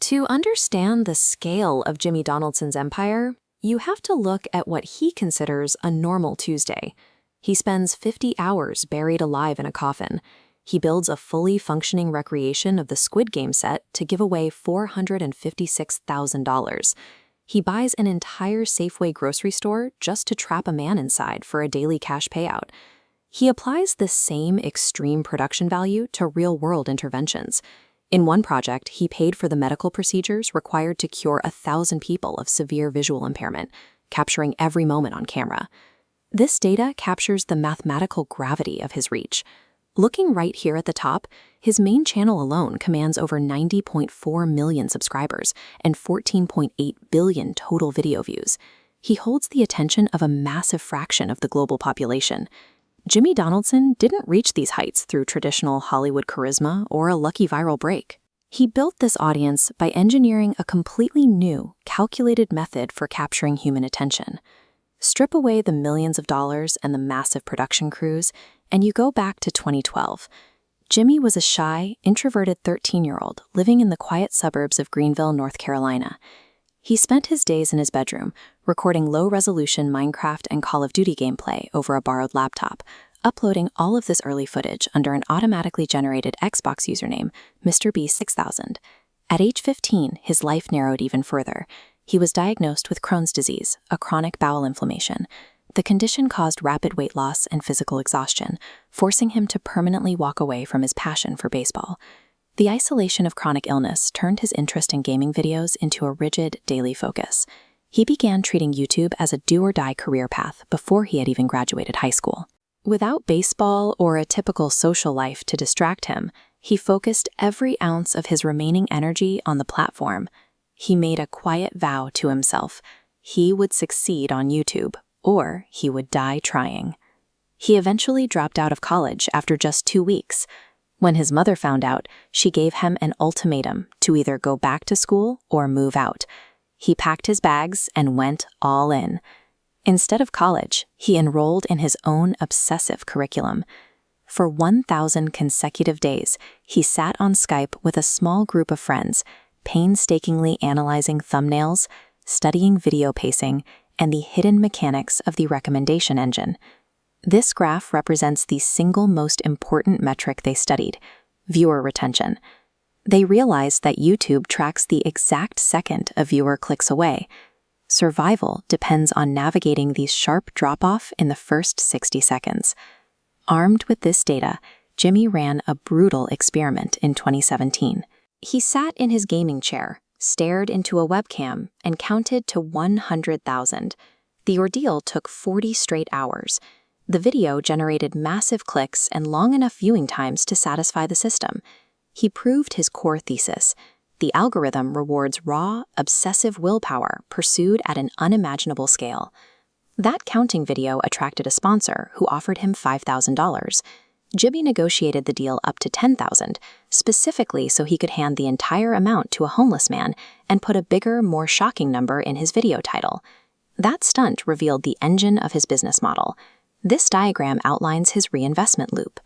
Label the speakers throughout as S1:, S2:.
S1: To understand the scale of Jimmy Donaldson's empire, you have to look at what he considers a normal Tuesday. He spends 50 hours buried alive in a coffin. He builds a fully functioning recreation of the Squid Game set to give away $456,000. He buys an entire Safeway grocery store just to trap a man inside for a daily cash payout. He applies the same extreme production value to real-world interventions. In one project, he paid for the medical procedures required to cure 1,000 people of severe visual impairment, capturing every moment on camera. This data captures the mathematical gravity of his reach. Looking right here at the top, his main channel alone commands over 90.4 million subscribers and 14.8 billion total video views. He holds the attention of a massive fraction of the global population. Jimmy Donaldson didn't reach these heights through traditional Hollywood charisma or a lucky viral break. He built this audience by engineering a completely new, calculated method for capturing human attention. Strip away the millions of dollars and the massive production crews, and you go back to 2012. Jimmy was a shy, introverted 13-year-old living in the quiet suburbs of Greenville, North Carolina. He spent his days in his bedroom, recording low-resolution Minecraft and Call of Duty gameplay over a borrowed laptop, uploading all of this early footage under an automatically generated Xbox username, MrBeast 6000. At age 15, his life narrowed even further. He was diagnosed with Crohn's disease, a chronic bowel inflammation. The condition caused rapid weight loss and physical exhaustion, forcing him to permanently walk away from his passion for baseball. The isolation of chronic illness turned his interest in gaming videos into a rigid, daily focus. He began treating YouTube as a do-or-die career path before he had even graduated high school. Without baseball or a typical social life to distract him, he focused every ounce of his remaining energy on the platform. He made a quiet vow to himself. He would succeed on YouTube, or he would die trying. He eventually dropped out of college after just 2 weeks. When his mother found out, she gave him an ultimatum to either go back to school or move out. He packed his bags and went all in. Instead of college, he enrolled in his own obsessive curriculum. For 1,000 consecutive days, he sat on Skype with a small group of friends, painstakingly analyzing thumbnails, studying video pacing, and the hidden mechanics of the recommendation engine. This graph represents the single most important metric they studied: viewer retention. They realized that YouTube tracks the exact second a viewer clicks away. Survival depends on navigating the sharp drop-off in the first 60 seconds. Armed with this data, Jimmy ran a brutal experiment in 2017. He sat in his gaming chair, stared into a webcam, and counted to 100,000. The ordeal took 40 straight hours. The video generated massive clicks and long enough viewing times to satisfy the system. He proved his core thesis. The algorithm rewards raw, obsessive willpower pursued at an unimaginable scale. That counting video attracted a sponsor who offered him $5,000. Jimmy negotiated the deal up to $10,000, specifically so he could hand the entire amount to a homeless man and put a bigger, more shocking number in his video title. That stunt revealed the engine of his business model. This diagram outlines his reinvestment loop.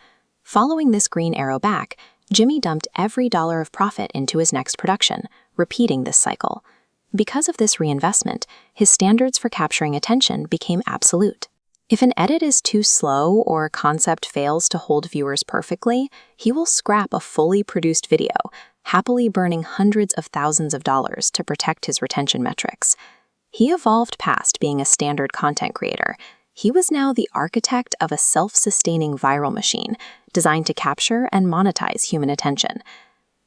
S1: Following this green arrow back, Jimmy dumped every dollar of profit into his next production, repeating this cycle. Because of this reinvestment, his standards for capturing attention became absolute. If an edit is too slow or a concept fails to hold viewers perfectly, he will scrap a fully produced video, happily burning hundreds of thousands of dollars to protect his retention metrics. He evolved past being a standard content creator. He was now the architect of a self-sustaining viral machine designed to capture and monetize human attention.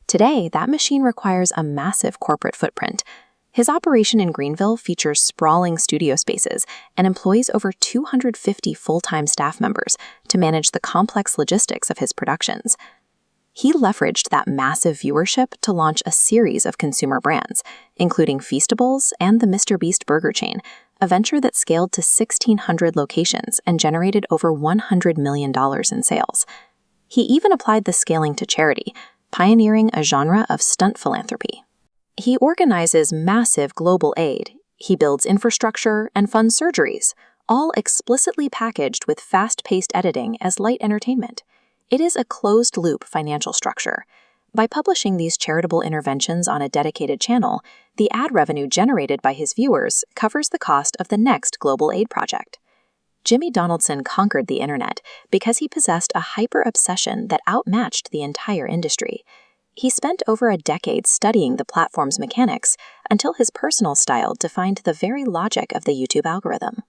S1: Today, that machine requires a massive corporate footprint. His operation in Greenville features sprawling studio spaces and employs over 250 full-time staff members to manage the complex logistics of his productions. He leveraged that massive viewership to launch a series of consumer brands, including Feastables and the MrBeast burger chain, a venture that scaled to 1,600 locations and generated over $100 million in sales. He even applied the scaling to charity, pioneering a genre of stunt philanthropy. He organizes massive global aid. He builds infrastructure and funds surgeries, all explicitly packaged with fast-paced editing as light entertainment. It is a closed-loop financial structure. By publishing these charitable interventions on a dedicated channel, the ad revenue generated by his viewers covers the cost of the next global aid project. Jimmy Donaldson conquered the internet because he possessed a hyper-obsession that outmatched the entire industry. He spent over a decade studying the platform's mechanics until his personal style defined the very logic of the YouTube algorithm.